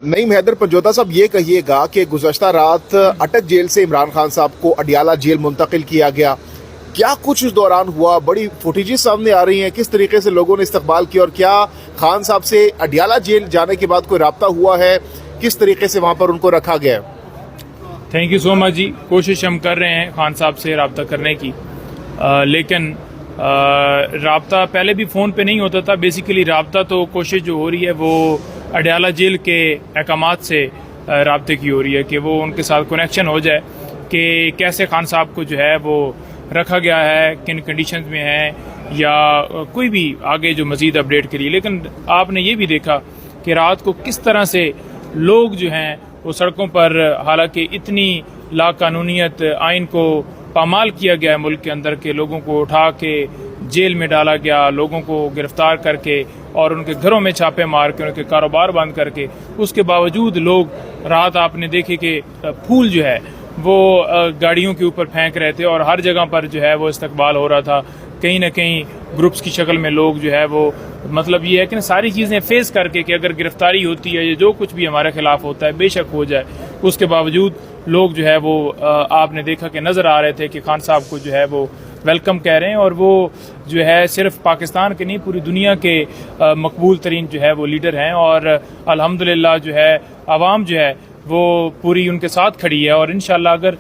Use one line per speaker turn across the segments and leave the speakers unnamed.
नईम हैदर पंजोता साहब, ये कहिएगा कि गुज़श्ता रात अटक जेल से इमरान खान साहब को अडियाला जेल मुंतकिल किया गया, क्या कुछ उस दौरान हुआ? बड़ी फुटेजेस सामने आ रही हैं, किस तरीके से लोगों ने इस्तकबाल किया और क्या खान साहब से अडियाला जेल जाने के बाद कोई राब्ता हुआ है? किस तरीके से वहाँ पर उनको रखा गया?
थैंक यू सो मच जी। कोशिश हम कर रहे हैं खान साहब से रब्ता करने की, लेकिन रब्ता पहले भी फ़ोन पे नहीं होता था। बेसिकली रब्ता तो कोशिश जो हो रही है वो अडियाला जेल के अहकामात से रब्ते की हो रही है कि वो उनके साथ कनेक्शन हो जाए कि कैसे खान साहब को जो है वो रखा गया है, किन कंडीशंस में है, या कोई भी आगे जो मज़ीद अपडेट करिए। लेकिन आपने ये भी देखा कि रात को किस तरह से लोग जो हैं वो सड़कों पर, हालांकि इतनी लाकानूनियत आइन को पामाल किया गया है, मुल्क के अंदर के लोगों को उठा के जेल में डाला गया, लोगों को गिरफ्तार करके और उनके घरों में छापे मार के उनके कारोबार बंद करके, उसके बावजूद लोग रात आपने देखे कि फूल जो है वो गाड़ियों के ऊपर फेंक रहे थे और हर जगह पर जो है वो इस्तकबाल हो रहा था। कहीं ना कहीं ग्रुप्स की शक्ल में लोग जो है वो, मतलब ये है कि सारी चीज़ें फेस करके कि अगर गिरफ्तारी होती है या जो कुछ भी हमारे खिलाफ होता है बेशक हो जाए, उसके बावजूद लोग जो है वो आपने देखा कि नज़र आ रहे थे कि खान साहब को जो है वो वेलकम कह रहे हैं। और वो जो है सिर्फ पाकिस्तान के नहीं, पूरी दुनिया के मकबूल तरीन जो है वो लीडर हैं और अल्हम्दुलिल्लाह जो है आवाम जो है वो पूरी उनके साथ खड़ी है। और इंशाल्लाह अगर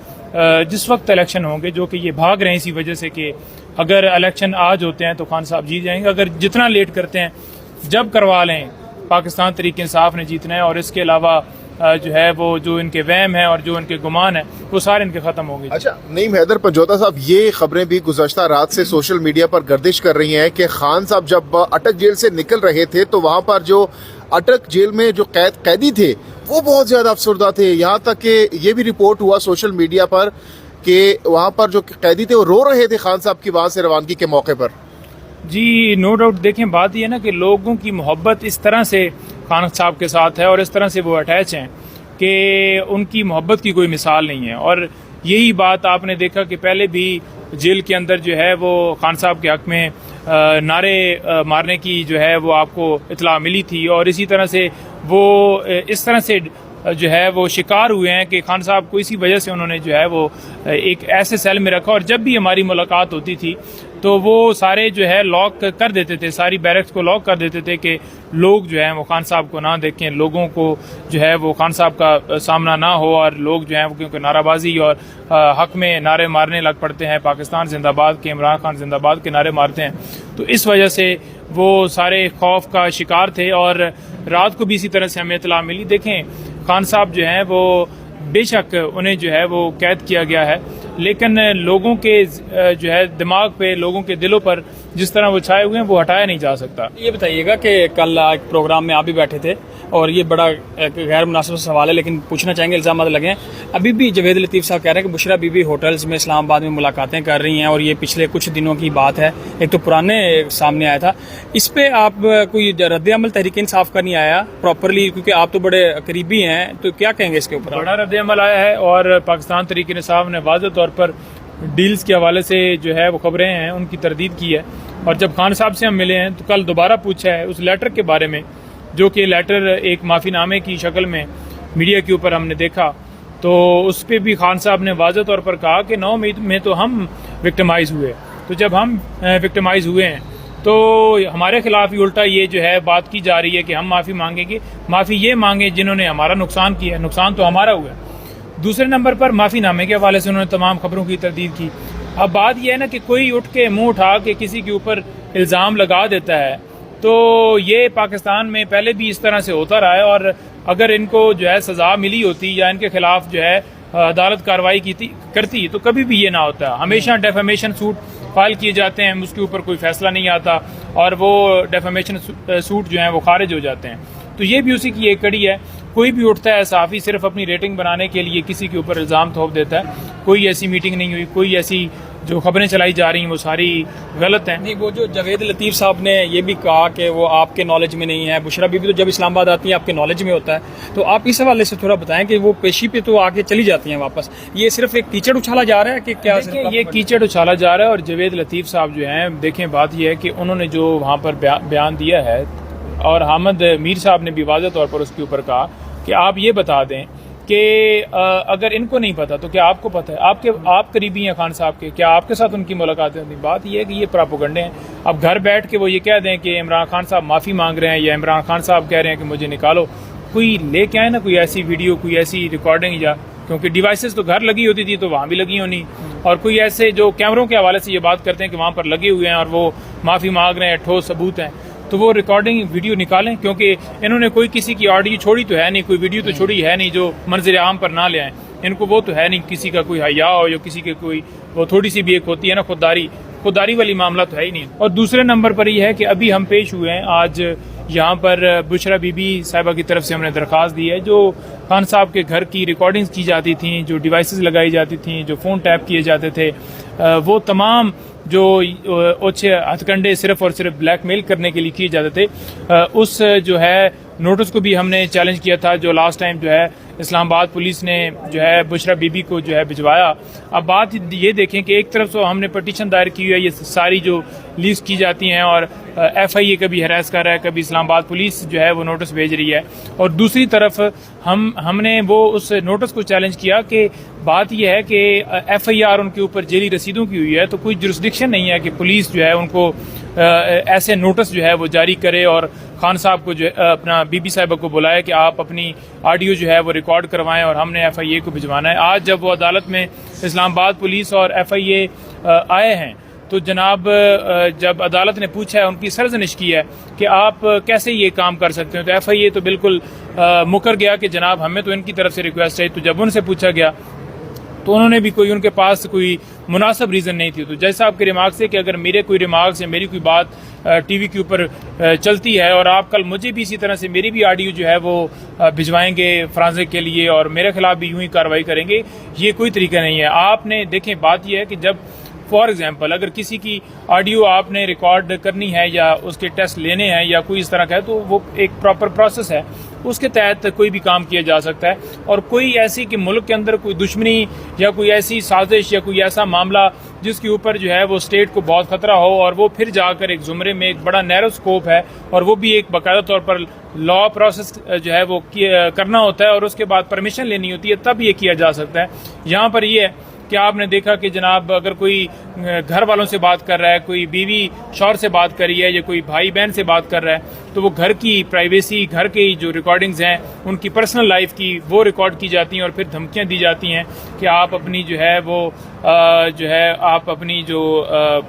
जिस वक्त इलेक्शन होंगे, जो कि ये भाग रहे हैं इसी वजह से कि अगर इलेक्शन आज होते हैं तो खान साहब जीत जाएंगे, अगर जितना लेट करते हैं जब करवा लें, पाकिस्तान तरीके इंसाफ ने जीतना है। और इसके अलावा जो है वो जो इनके वहम है और जो इनके गुमान है वो सारे इनके खत्म होंगे।
अच्छा, नईम हैदर पंजोता साहब, ये खबरें भी गुज़श्ता रात से सोशल मीडिया पर गर्दिश कर रही हैं कि खान साहब जब अटक जेल से निकल रहे थे तो वहाँ पर जो अटक जेल में जो कैदी थे वो बहुत ज्यादा अफसरदा थे। यहाँ तक कि ये भी रिपोर्ट हुआ सोशल मीडिया पर कि वहाँ पर जो कैदी थे वो रो रहे थे खान साहब की वहाँ से रवानगी के मौके पर।
जी नो डाउट। देखें, बात यह है ना कि लोगों की मोहब्बत इस तरह से खान साहब के साथ है और इस तरह से वो अटैच हैं कि उनकी मोहब्बत की कोई मिसाल नहीं है। और यही बात आपने देखा कि पहले भी जेल के अंदर जो है वो खान साहब के हक में नारे मारने की जो है वो आपको इतला मिली थी और इसी तरह से वो इस तरह से जो है वो शिकार हुए हैं कि खान साहब को इसी वजह से उन्होंने जो है वो एक ऐसे सेल में रखा। और जब भी हमारी मुलाकात होती थी तो वो सारे जो है लॉक कर देते थे, सारी बैरक्स को लॉक कर देते थे कि लोग जो है वो खान साहब को ना देखें, लोगों को जो है वो खान साहब का सामना ना हो। और लोग जो है वो क्योंकि नाराबाजी और हक में नारे मारने लग पड़ते हैं, पाकिस्तान जिंदाबाद के, इमरान खान जिंदाबाद के नारे मारते हैं, तो इस वजह से वो सारे खौफ का शिकार थे। और रात को भी इसी तरह से हमें इतला मिली। देखें, खान साहब जो हैं वो बेशक उन्हें जो है वो कैद किया गया है, लेकिन लोगों के जो है दिमाग पे, लोगों के दिलों पर जिस तरह वो छाए हुए हैं वो हटाया नहीं जा सकता।
ये बताइएगा कि कल एक प्रोग्राम में आप भी बैठे थे और ये बड़ा गैर मुनासिब सवाल है लेकिन पूछना चाहेंगे, इल्जाम लगे हैं। अभी भी जवेद लतीफ़ साहब कह रहे हैं कि बुशरा बीबी होटल्स में इस्लामाबाद में मुलाकातें कर रही हैं और ये पिछले कुछ दिनों की बात है, एक तो पुराने सामने आया था। इस पे आप कोई रद्द-ए-अमल तहरीक इंसाफ का नहीं आया प्रॉपरली, क्योंकि आप तो बड़े करीबी हैं, तो क्या कहेंगे इसके ऊपर?
बड़ा रद्द-ए-अमल आया है और पाकिस्तान तहरीक इंसाफ ने वाज़ेह तौर पर डील्स के हवाले से जो है वो खबरें हैं उनकी तरदीद की है। और जब खान साहब से हम मिले हैं तो कल दोबारा पूछा है उस लेटर के बारे में, जो कि लेटर एक माफ़ीनामे की शक्ल में मीडिया के ऊपर हमने देखा। तो उस पर भी खान साहब ने वाज़ेह तौर पर कहा कि 9 मई में तो हम विक्टिमाइज़ हुए, तो जब हम विक्टिमाइज़ हुए हैं तो हमारे खिलाफ ही उल्टा ये जो है बात की जा रही है कि हम माफ़ी मांगेंगे। माफ़ी ये मांगे जिन्होंने हमारा नुकसान किया है, नुकसान तो हमारा हुआ है। दूसरे नंबर पर माफ़ीनामे के हवाले से उन्होंने तमाम खबरों की तरदीद की। अब बात यह है ना कि कोई उठ के मुंह उठा के किसी के ऊपर इल्ज़ाम लगा देता है, तो ये पाकिस्तान में पहले भी इस तरह से होता रहा है। और अगर इनको जो है सज़ा मिली होती या इनके खिलाफ जो है अदालत कार्रवाई करती तो कभी भी ये ना होता। हमेशा डेफेमेशन सूट फाइल किए जाते हैं, उसके ऊपर कोई फैसला नहीं आता और वो डेफेमेशन सूट जो हैं वो खारिज हो जाते हैं। तो ये भी उसी की एक कड़ी है। कोई भी उठता है साफ़ी सिर्फ अपनी रेटिंग बनाने के लिए किसी के ऊपर इल्ज़ाम थोप देता है। कोई ऐसी मीटिंग नहीं हुई, कोई ऐसी जो खबरें चलाई जा रही हैं वो सारी गलत हैं।
नहीं, वो जो जवेद लतीफ़ साहब ने ये भी कहा कि वो आपके नॉलेज में नहीं है, बुशरा बीबी तो जब इस्लामाबाद आती है आपके नॉलेज में होता है, तो आप इस हवाले से थोड़ा बताएं कि वो पेशी पे तो आके चली जाती हैं वापस, ये सिर्फ एक कीचड़ उछाला जा रहा है कि क्या?
ये कीचड़ उछाला जा रहा है। और जवेद लतीफ़ साहब जो हैं, देखें बात यह है कि उन्होंने जो वहाँ पर बयान दिया है और हामिद मीर साहब ने भी वाज़ेह तौर पर उसके ऊपर कहा कि आप ये बता दें कि अगर इनको नहीं पता तो क्या आपको पता है? आप करीबी हैं खान साहब के, क्या आपके साथ उनकी मुलाकातें होती? बात ये है कि ये प्रोपेगेंडे हैं। अब घर बैठ के वो ये कह दें कि इमरान खान साहब माफ़ी मांग रहे हैं या इमरान खान साहब कह रहे हैं कि मुझे निकालो, कोई लेके आए ना कोई ऐसी वीडियो, कोई ऐसी रिकॉर्डिंग, या क्योंकि डिवाइसेस तो घर लगी होती थी तो वहाँ भी लगी होनी, और कोई ऐसे जो कैमरों के हवाले से ये बात करते हैं कि वहाँ पर लगे हुए हैं और वो माफ़ी मांग रहे हैं, ठोस सबूत हैं, तो वो रिकॉर्डिंग वीडियो निकालें, क्योंकि इन्होंने कोई किसी की ऑडियो छोड़ी तो है नहीं, कोई वीडियो तो छोड़ी है नहीं जो मंजर आम पर ना ले आए। इनको वो तो है नहीं किसी का कोई हया हो या किसी के कोई वो थोड़ी सी भी एक होती है ना खुददारी वाली मामला तो है ही नहीं। और दूसरे नंबर पर यह है कि अभी हम पेश हुए हैं आज यहाँ पर बुशरा बीबी साहिबा की तरफ से हमने दरख्वास्त दी है, जो खान साहब के घर की रिकॉर्डिंग्स की जाती थी, जो डिवाइसेस लगाई जाती थी, जो फ़ोन टैप किए जाते थे, वो तमाम जो ओछे हथकंडे सिर्फ और सिर्फ ब्लैकमेल करने के लिए किए जाते थे, उस जो है नोटिस को भी हमने चैलेंज किया था, जो लास्ट टाइम जो है इस्लामाबाद पुलिस ने जो है बुशरा बीबी को जो है भिजवाया। अब बात ये देखें कि एक तरफ तो हमने पटिशन दायर की हुई है, ये सारी जो लीज की जाती हैं और FIA कभी हरास कर रहा है, कभी इस्लामाबाद पुलिस जो है वो नोटिस भेज रही है, और दूसरी तरफ हमने वो उस नोटिस को चैलेंज किया कि बात यह है कि FIR उनके ऊपर जेली रसीदों की हुई है, तो कोई जुरिस्डिक्शन नहीं है कि पुलिस जो है उनको ऐसे नोटिस जो है वो जारी करे और खान साहब को जो अपना बीबी साहिबा को बुलाए कि आप अपनी ऑडियो जो है वो रिकॉर्ड करवाएं और हमने FIA को भिजवाना है। आज जब वो अदालत में इस्लामाबाद पुलिस और FIA आए हैं तो जनाब जब अदालत ने पूछा है, उनकी सरजनिश की है कि आप कैसे ये काम कर सकते हैं, तो FIA तो बिल्कुल मुकर गया कि जनाब हमें तो इनकी तरफ से रिक्वेस्ट है। तो जब उनसे पूछा गया तो उन्होंने भी कोई उनके पास कोई मुनासिब रीज़न नहीं थी। तो जैसा आपके रिमार्क्स है कि अगर मेरे कोई रिमार्क्स या मेरी कोई बात TV के ऊपर चलती है और आप कल मुझे भी इसी तरह से मेरी भी ऑडियो जो है वो भिजवाएंगे फ्रांसिक के लिए और मेरे खिलाफ भी यूं ही कार्रवाई करेंगे, ये कोई तरीका नहीं है। आपने देखें, बात यह है कि जब फॉर एग्जाम्पल अगर किसी की ऑडियो आपने रिकॉर्ड करनी है या उसके टेस्ट लेने हैं या कोई इस तरह का है, तो वो एक प्रॉपर प्रोसेस है, उसके तहत कोई भी काम किया जा सकता है। और कोई ऐसी कि मुल्क के अंदर कोई दुश्मनी या कोई ऐसी साजिश या कोई ऐसा मामला जिसके ऊपर जो है वो स्टेट को बहुत खतरा हो और वो फिर जाकर एक जुमरे में एक बड़ा नैरो स्कोप है और वो भी एक बाकायदा तौर पर लॉ प्रोसेस जो है वो करना होता है और उसके बाद परमिशन लेनी होती है, तब ये किया जा सकता है। यहाँ पर ये है कि आपने देखा कि जनाब अगर कोई घर वालों से बात कर रहा है, कोई बीवी शौहर से बात कर रही है या कोई भाई बहन से बात कर रहा है, तो वो घर की प्राइवेसी, घर की जो रिकॉर्डिंग्स हैं उनकी पर्सनल लाइफ की, वो रिकॉर्ड की जाती हैं और फिर धमकियां दी जाती हैं कि आप अपनी जो है वो जो है आप अपनी जो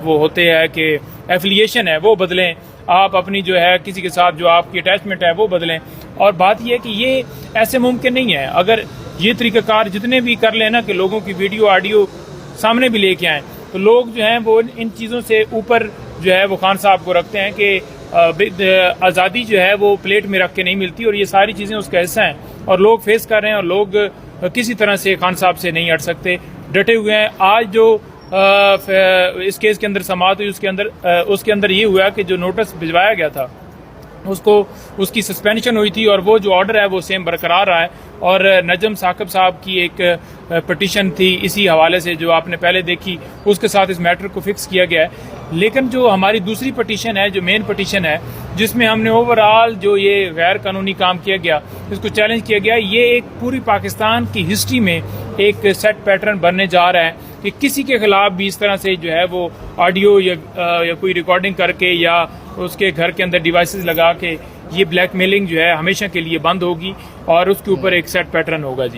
वो होते हैं कि एफिलिएशन है वो बदलें, आप अपनी जो है किसी के साथ जो आपकी अटैचमेंट है वो बदलें। और बात यह है कि ये ऐसे मुमकिन नहीं है। अगर ये तरीक़ाकार जितने भी कर लेना कि लोगों की वीडियो ऑडियो सामने भी लेके आएँ, तो लोग जो हैं वो इन चीज़ों से ऊपर जो है वो खान साहब को रखते हैं कि आज़ादी जो है वो प्लेट में रख के नहीं मिलती, और ये सारी चीज़ें उसका हिस्सा हैं और लोग फेस कर रहे हैं और लोग किसी तरह से खान साहब से नहीं हट सकते, डटे हुए हैं। आज जो इस केस के अंदर समाअत हुई उसके अंदर ये हुआ कि जो नोटिस भिजवाया गया था उसकी सस्पेंशन हुई थी और वो जो ऑर्डर है वो सेम बरकरार रहा है। और नजम साकिब साहब की एक पटिशन थी इसी हवाले से जो आपने पहले देखी, उसके साथ इस मैटर को फिक्स किया गया है। लेकिन जो हमारी दूसरी पटिशन है, जो मेन पटिशन है, जिसमें हमने ओवरऑल जो ये गैर कानूनी काम किया गया इसको चैलेंज किया गया, ये एक पूरी पाकिस्तान की हिस्ट्री में एक सेट पैटर्न बनने जा रहा है कि किसी के खिलाफ भी इस तरह से जो है वो ऑडियो या कोई रिकॉर्डिंग करके या उसके घर के अंदर डिवाइसेस लगा के ये ब्लैकमेलिंग जो है हमेशा के लिए बंद होगी और उसके ऊपर एक सेट पैटर्न होगा जी।